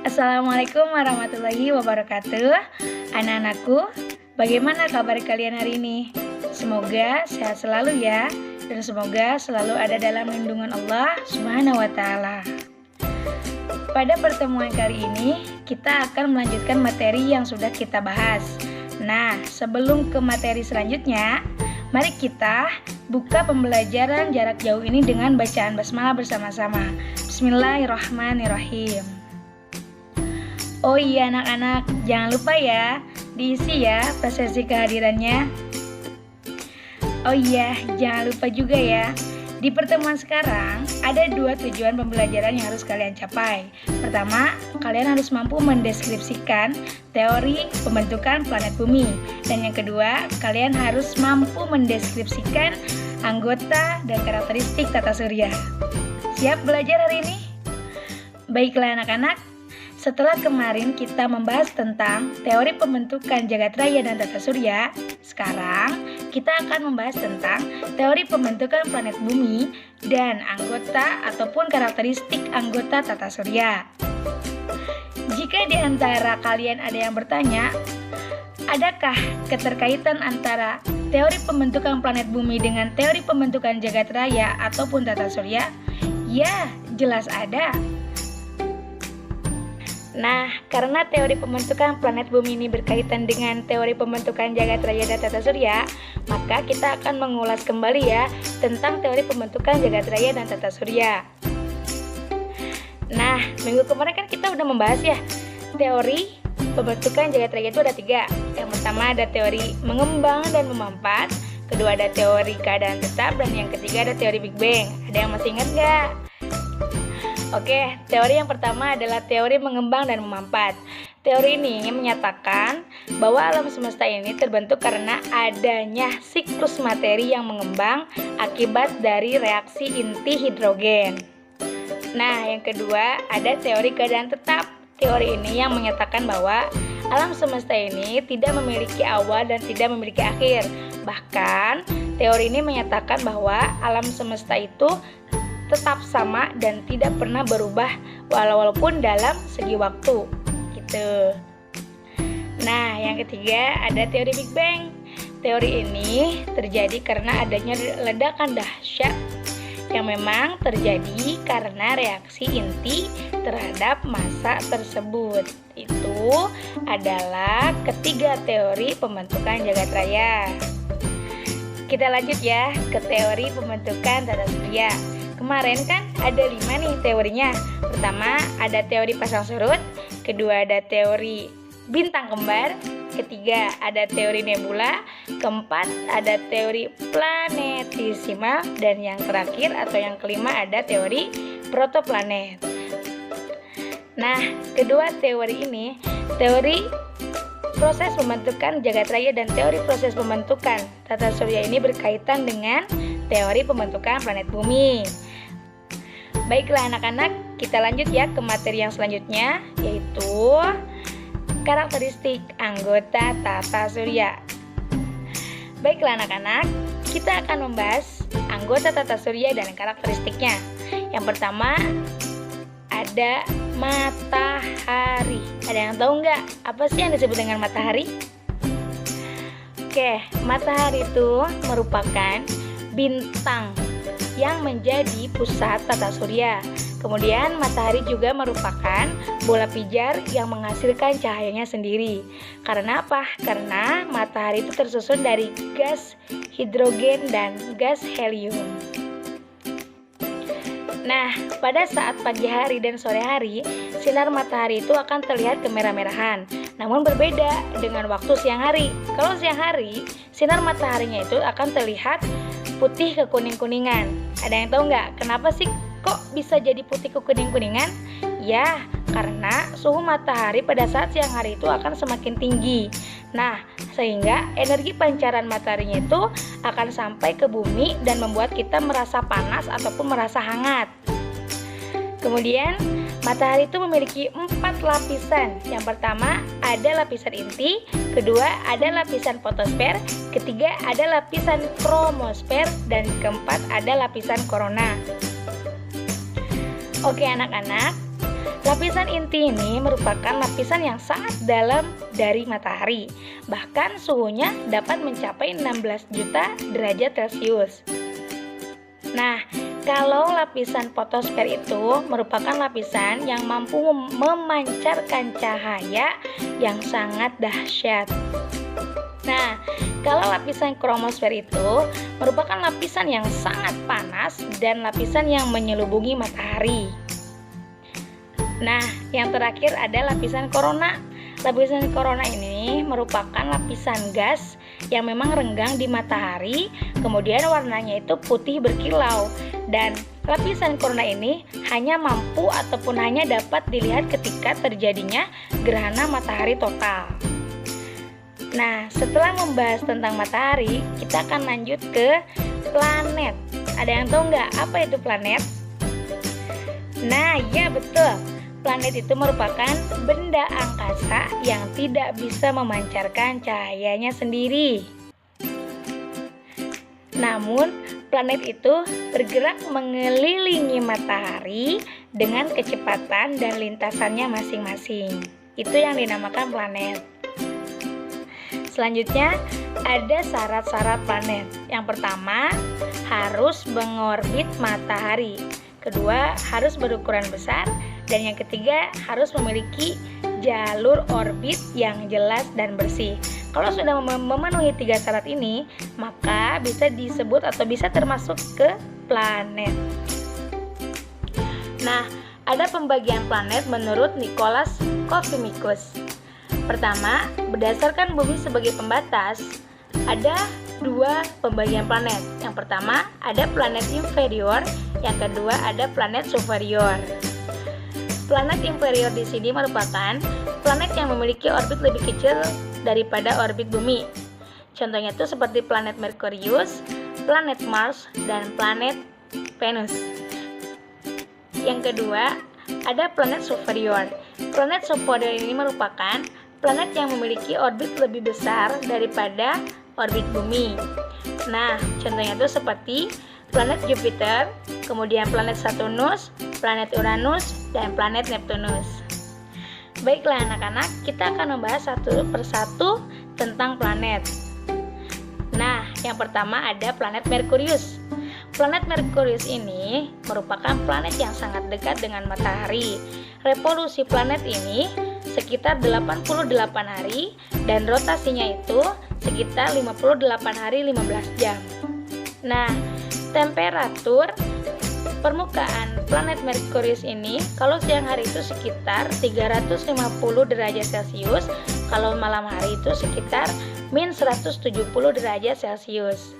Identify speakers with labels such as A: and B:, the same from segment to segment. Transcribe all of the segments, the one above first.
A: Assalamualaikum warahmatullahi wabarakatuh. Anak-anakku, bagaimana kabar kalian hari ini? Semoga sehat selalu ya, dan semoga selalu ada dalam lindungan Allah Subhanahu wa Ta'ala. Pada pertemuan kali ini, kita akan melanjutkan materi yang sudah kita bahas. Nah, sebelum ke materi selanjutnya, mari kita buka pembelajaran jarak jauh ini dengan bacaan basmalah bersama-sama. Bismillahirrahmanirrahim. Oh iya anak-anak, jangan lupa ya, diisi ya prosesi kehadirannya. Oh iya, jangan lupa juga ya, di pertemuan sekarang ada 2 tujuan pembelajaran yang harus kalian capai. Pertama, kalian harus mampu mendeskripsikan teori pembentukan planet bumi. Dan yang kedua, kalian harus mampu mendeskripsikan anggota dan karakteristik tata surya. Siap belajar hari ini? Baiklah anak-anak, setelah kemarin kita membahas tentang teori pembentukan jagat raya dan tata surya, sekarang kita akan membahas tentang teori pembentukan planet bumi dan anggota ataupun karakteristik anggota tata surya. Jika di antara kalian ada yang bertanya, adakah keterkaitan antara teori pembentukan planet bumi dengan teori pembentukan jagat raya ataupun tata surya? Ya, jelas ada. Nah, karena teori pembentukan planet bumi ini berkaitan dengan teori pembentukan jagat raya dan tata surya, maka kita akan mengulas kembali ya tentang teori pembentukan jagat raya dan tata surya. Nah, minggu kemarin kan kita udah membahas ya, teori pembentukan jagat raya itu ada 3. Yang pertama ada teori mengembang dan memampat, kedua ada teori keadaan tetap, dan yang ketiga ada teori Big Bang. Ada yang masih ingat nggak? Oke, teori yang pertama adalah teori mengembang dan memampat. Teori ini menyatakan bahwa alam semesta ini terbentuk karena adanya siklus materi yang mengembang akibat dari reaksi inti hidrogen. Nah, yang kedua ada teori keadaan tetap. Teori ini yang menyatakan bahwa alam semesta ini tidak memiliki awal dan tidak memiliki akhir. Bahkan, teori ini menyatakan bahwa alam semesta itu tetap sama dan tidak pernah berubah walaupun dalam segi waktu gitu. Nah, yang ketiga ada teori Big Bang. Teori ini terjadi karena adanya ledakan dahsyat yang memang terjadi karena reaksi inti terhadap massa tersebut. Itu adalah ketiga teori pembentukan jagat raya. Kita lanjut ya ke teori pembentukan tata surya. Kemarin kan ada 5 nih teorinya. Pertama ada teori pasang surut, kedua ada teori bintang kembar, ketiga ada teori nebula, keempat ada teori planetesimal, dan yang terakhir atau yang kelima ada teori protoplanet. Nah, kedua teori ini, teori proses pembentukan jagat raya dan teori proses pembentukan tata surya ini berkaitan dengan teori pembentukan planet bumi. Baiklah anak-anak, kita lanjut ya ke materi yang selanjutnya, yaitu karakteristik anggota tata surya. Baiklah anak-anak, kita akan membahas anggota tata surya dan karakteristiknya. Yang pertama ada matahari. Ada yang tahu nggak apa sih yang disebut dengan matahari? Oke, matahari itu merupakan bintang yang menjadi pusat tata surya. Kemudian matahari juga merupakan bola pijar yang menghasilkan cahayanya sendiri. Karena apa? Karena matahari itu tersusun dari gas hidrogen dan gas helium. Nah, pada saat pagi hari dan sore hari, sinar matahari itu akan terlihat kemerah-merahan. Namun berbeda dengan waktu siang hari. Kalau siang hari, sinar mataharinya itu akan terlihat putih ke kuning-kuningan. Ada yang tahu nggak kenapa sih kok bisa jadi putih ke kuning-kuningan? Ya, karena suhu matahari pada saat siang hari itu akan semakin tinggi. Nah, sehingga energi pancaran mataharinya itu akan sampai ke bumi dan membuat kita merasa panas ataupun merasa hangat. Kemudian, matahari itu memiliki 4 lapisan. Yang pertama ada lapisan inti, kedua ada lapisan fotosfer, ketiga ada lapisan kromosfer, dan keempat ada lapisan korona. Oke anak-anak, Lapisan inti ini merupakan lapisan yang sangat dalam dari matahari. Bahkan suhunya dapat mencapai 16 juta derajat Celcius. Nah, kalau lapisan fotosfer itu merupakan lapisan yang mampu memancarkan cahaya yang sangat dahsyat. Nah, kalau lapisan kromosfer itu merupakan lapisan yang sangat panas dan lapisan yang menyelubungi matahari. Nah, yang terakhir ada lapisan korona. Lapisan korona ini merupakan lapisan gas yang memang renggang di matahari, kemudian warnanya itu putih berkilau. Dan lapisan korona ini hanya mampu ataupun hanya dapat dilihat ketika terjadinya gerhana matahari total. Nah, setelah membahas tentang matahari, kita akan lanjut ke planet. Ada yang tahu nggak apa itu planet? Nah, ya betul. Planet itu merupakan benda angkasa yang tidak bisa memancarkan cahayanya sendiri. Namun, planet itu bergerak mengelilingi matahari dengan kecepatan dan lintasannya masing-masing. Itu yang dinamakan planet. Selanjutnya, ada syarat-syarat planet. Yang pertama, harus mengorbit matahari. Kedua, harus berukuran besar. Dan yang ketiga, harus memiliki jalur orbit yang jelas dan bersih. Kalau sudah memenuhi 3 syarat ini, maka bisa disebut atau bisa termasuk ke planet. Nah, ada pembagian planet menurut Nicolaus Copernicus. Pertama, berdasarkan bumi sebagai pembatas, ada 2 pembagian planet. Yang pertama, ada planet inferior, yang kedua ada planet superior. Planet inferior di sini merupakan planet yang memiliki orbit lebih kecil daripada orbit bumi. Contohnya itu seperti planet Merkurius, planet Mars, dan planet Venus. Yang kedua, ada planet superior. Planet superior ini merupakan planet yang memiliki orbit lebih besar daripada orbit bumi. Nah, contohnya itu seperti planet Jupiter, kemudian planet Saturnus, planet Uranus, dan planet Neptunus. Baiklah anak-anak, kita akan membahas satu persatu tentang planet. Nah, yang pertama ada planet Merkurius. Planet Merkurius ini merupakan planet yang sangat dekat dengan matahari. Revolusi planet ini sekitar 88 hari dan rotasinya itu sekitar 58 hari 15 jam. Nah, temperatur permukaan planet Merkurius ini kalau siang hari itu sekitar 350 derajat Celcius, kalau malam hari itu sekitar min 170 derajat Celcius.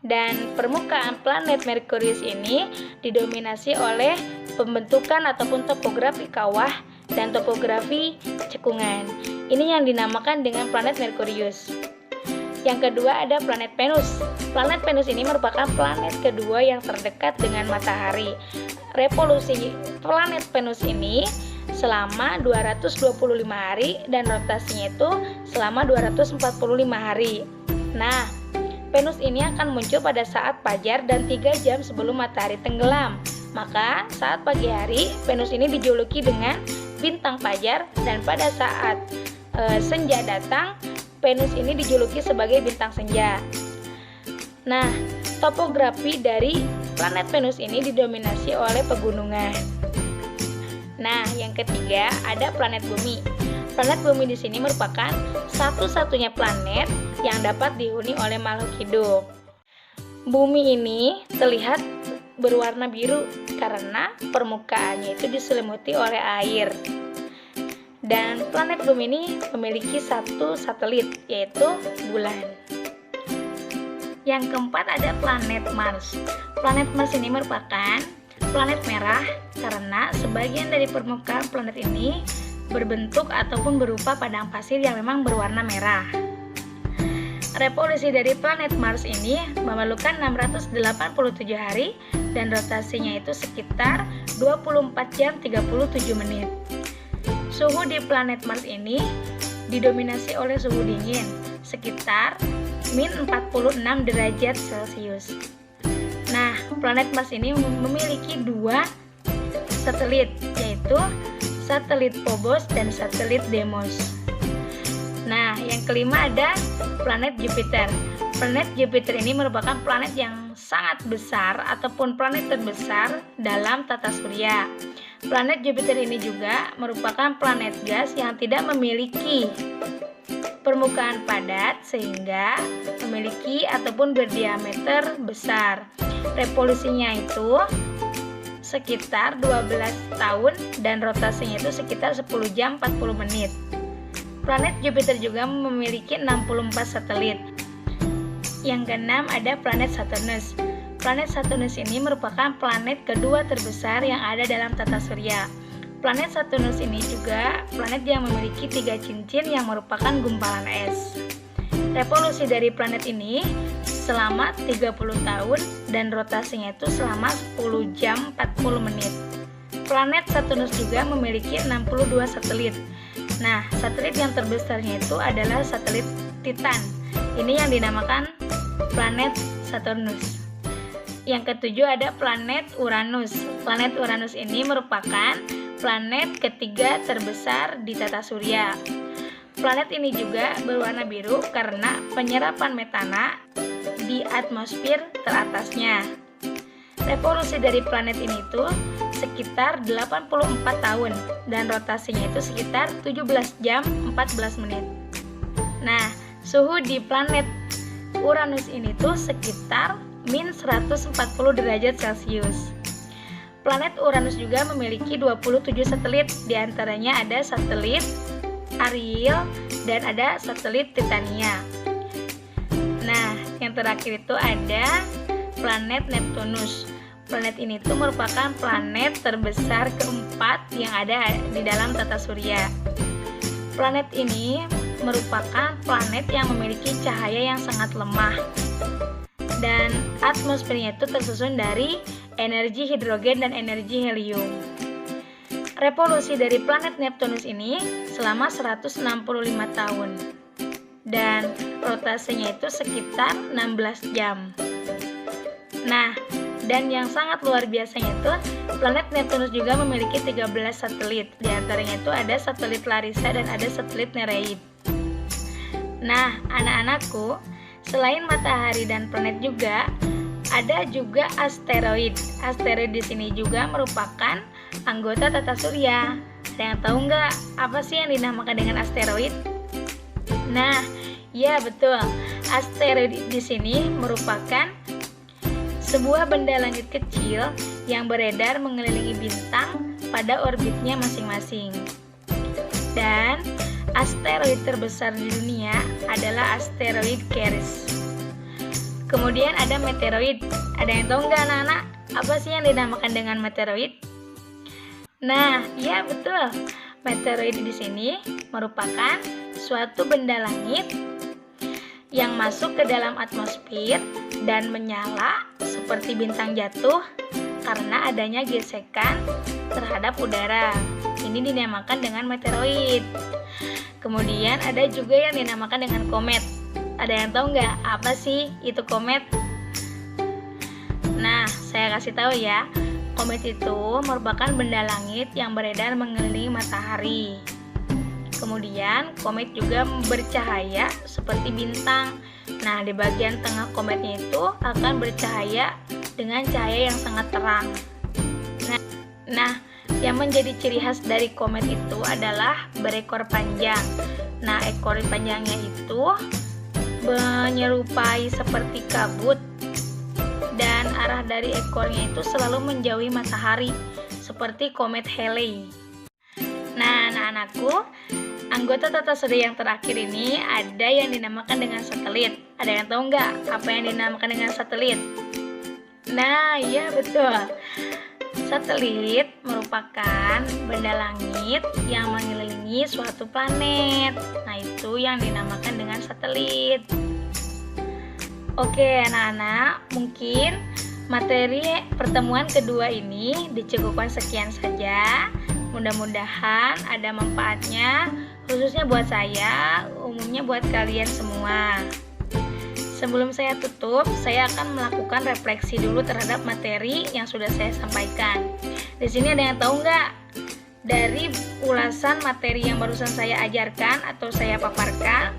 A: Dan permukaan planet Merkurius ini didominasi oleh pembentukan ataupun topografi kawah dan topografi cekungan. Ini yang dinamakan dengan planet Merkurius. Yang kedua ada planet Venus. Planet Venus ini merupakan planet kedua yang terdekat dengan matahari. Revolusi planet Venus ini selama 225 hari dan rotasinya itu selama 245 hari. Nah, Venus ini akan muncul pada saat fajar dan 3 jam sebelum matahari tenggelam. Maka saat pagi hari Venus ini dijuluki dengan bintang fajar, dan pada saat senja datang Venus ini dijuluki sebagai bintang senja. Nah, topografi dari planet Venus ini didominasi oleh pegunungan. Nah, yang ketiga ada planet Bumi. Planet Bumi di sini merupakan satu-satunya planet yang dapat dihuni oleh makhluk hidup. Bumi ini terlihat berwarna biru karena permukaannya itu diselimuti oleh air. Dan planet Bumi ini memiliki satu satelit, yaitu bulan. Yang keempat ada planet Mars. Planet Mars ini merupakan planet merah karena sebagian dari permukaan planet ini berbentuk ataupun berupa padang pasir yang memang berwarna merah. Revolusi dari planet Mars ini memerlukan 687 hari dan rotasinya itu sekitar 24 jam 37 menit. Suhu di planet Mars ini didominasi oleh suhu dingin sekitar min 46 derajat Celcius. Nah, planet Mars ini memiliki 2 satelit, yaitu satelit Phobos, dan satelit Deimos. Nah, yang kelima ada planet Jupiter. Planet Jupiter ini merupakan planet yang sangat besar ataupun planet terbesar dalam tata surya. Planet Jupiter ini juga merupakan planet gas yang tidak memiliki permukaan padat sehingga memiliki ataupun berdiameter besar. Revolusinya itu sekitar 12 tahun dan rotasinya itu sekitar 10 jam 40 menit. Planet Jupiter juga memiliki 64 satelit. Yang keenam ada planet Saturnus. Planet Saturnus ini merupakan planet kedua terbesar yang ada dalam tata surya. Planet Saturnus ini juga planet yang memiliki 3 cincin yang merupakan gumpalan es. Revolusi dari planet ini selama 30 tahun dan rotasinya itu selama 10 jam 40 menit. Planet Saturnus juga memiliki 62 satelit. Nah, satelit yang terbesarnya itu adalah satelit Titan. Ini yang dinamakan planet Saturnus. Yang ketujuh ada planet Uranus. Planet Uranus ini merupakan planet ketiga terbesar di tata surya. Planet ini juga berwarna biru karena penyerapan metana di atmosfer teratasnya. Revolusi dari planet ini itu sekitar 84 tahun dan rotasinya itu sekitar 17 jam 14 menit. Nah, suhu di planet Uranus ini tuh sekitar min 140 derajat Celcius. Planet Uranus juga memiliki 27 satelit, diantaranya ada satelit Ariel dan ada satelit Titania. Nah, yang terakhir itu ada planet Neptunus. Planet ini tuh merupakan planet terbesar keempat yang ada di dalam tata surya. Planet ini merupakan planet yang memiliki cahaya yang sangat lemah dan atmosfernya itu tersusun dari energi hidrogen dan energi helium. Revolusi dari planet Neptunus ini selama 165 tahun dan rotasinya itu sekitar 16 jam. Nah, dan yang sangat luar biasanya itu planet Neptunus juga memiliki 13 satelit. Di antaranya itu ada satelit Larissa dan ada satelit Nereid. Nah, anak-anakku, selain matahari dan planet juga ada juga asteroid. Asteroid di sini juga merupakan anggota tata surya. Ada yang tahu nggak apa sih yang dinamakan dengan asteroid? Nah, ya betul. Asteroid di sini merupakan sebuah benda langit kecil yang beredar mengelilingi bintang pada orbitnya masing-masing. Dan asteroid terbesar di dunia adalah asteroid Ceres. Kemudian ada meteoroid. Ada yang tahu nggak anak-anak? Apa sih yang dinamakan dengan meteoroid? Nah, ya betul. Meteoroid di sini merupakan suatu benda langit yang masuk ke dalam atmosfer dan menyala seperti bintang jatuh karena adanya gesekan terhadap udara. Ini dinamakan dengan meteoroid. Kemudian ada juga yang dinamakan dengan komet. Ada yang tahu nggak apa sih itu komet? Nah, saya kasih tahu ya. Komet itu merupakan benda langit yang beredar mengelilingi matahari. Kemudian komet juga bercahaya seperti bintang. Nah, di bagian tengah kometnya itu akan bercahaya dengan cahaya yang sangat terang. Nah, yang menjadi ciri khas dari komet itu adalah berekor panjang. Nah, ekor panjangnya itu menyerupai seperti kabut dan arah dari ekornya itu selalu menjauhi matahari seperti komet Halley. Nah, anak-anakku, anggota tata surya yang terakhir ini ada yang dinamakan dengan satelit. Ada yang tahu nggak apa yang dinamakan dengan satelit? Nah, iya betul. Satelit merupakan benda langit yang mengelilingi suatu planet. Nah, itu yang dinamakan dengan satelit. Oke, anak-anak, mungkin materi pertemuan kedua ini dicukupkan sekian saja. Mudah-mudahan ada manfaatnya, khususnya buat saya, umumnya buat kalian semua. Sebelum saya tutup, saya akan melakukan refleksi dulu terhadap materi yang sudah saya sampaikan. Di sini ada yang tahu nggak dari ulasan materi yang barusan saya ajarkan atau saya paparkan,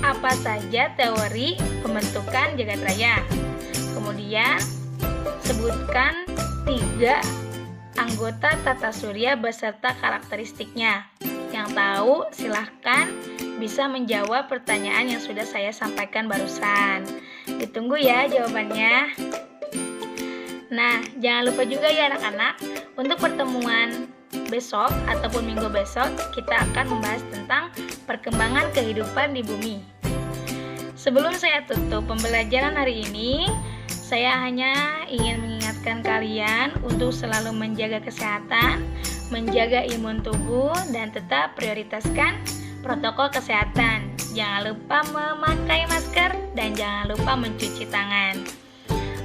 A: apa saja teori pembentukan jagat raya. Kemudian sebutkan 3 anggota tata surya beserta karakteristiknya. Yang tahu silahkan bisa menjawab pertanyaan yang sudah saya sampaikan barusan. Ditunggu ya jawabannya. Nah, jangan lupa juga ya anak-anak, untuk pertemuan besok ataupun minggu besok kita akan membahas tentang perkembangan kehidupan di bumi. Sebelum saya tutup pembelajaran hari ini, saya hanya ingin mengingatkan kalian untuk selalu menjaga kesehatan, menjaga imun tubuh, dan tetap prioritaskan protokol kesehatan. Jangan lupa memakai masker dan jangan lupa mencuci tangan.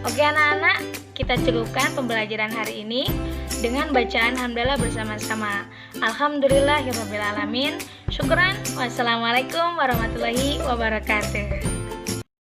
A: Oke anak-anak, kita cukupkan pembelajaran hari ini dengan bacaan hamdalah bersama-sama. Alhamdulillahirrabbilalamin. Syukran. Wassalamualaikum warahmatullahi wabarakatuh.